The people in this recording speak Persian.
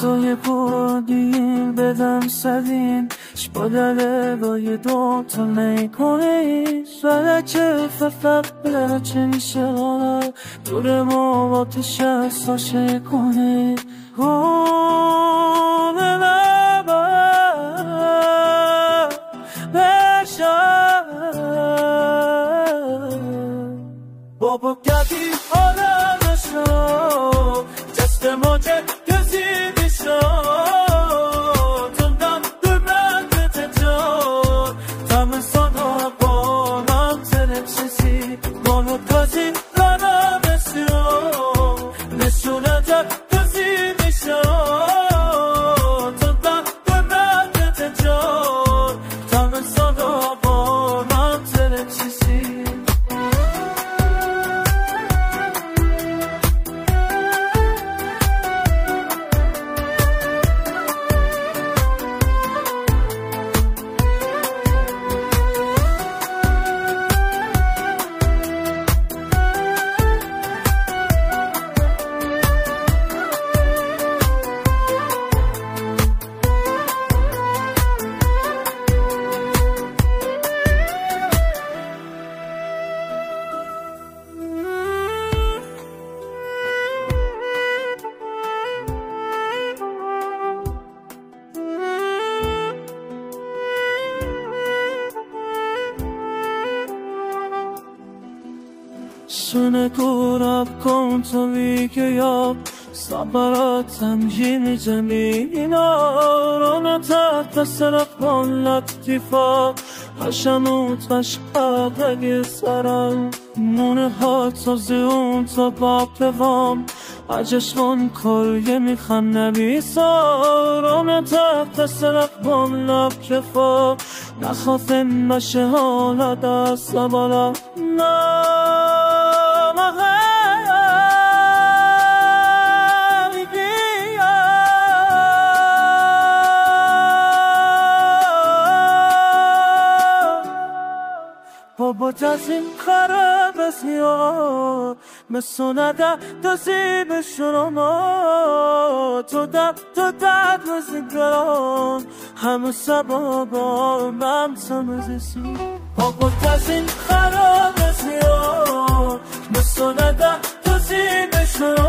توی پودین بدم سدین شبادله بای دوتا میکنی فلکه ففق بلچه میشه غالا دور ما با تشه ساشه کنی گونه نبر بشم بابا گدی حالا نشو جست ماجه گزی بیشو تندم دورمن بتجار تم سانا بانم ترم شسی مانو گازی لانم نشو نشونه جد گزی بیشو تندم دورمن بتجار تم سانا بانم ترم شسی شونه گراب کن تو بیگیاب صبراتم یه جمینا رونا تحت سرق کن لطیفا هشموت عشقات اگه سرم مونه ها تازه اون تا باب دوام عجشون کلیه میخوان نبیسا رونا تحت سرق کن لطیفا نخوافم باشه حالا دست بالا نه بابا جزیم خراب از یا مسونده دوزی بشونا تو دد مزگران همه سبابا من تمزسی بابا جزیم خراب از یا مسونده دوزی بشونا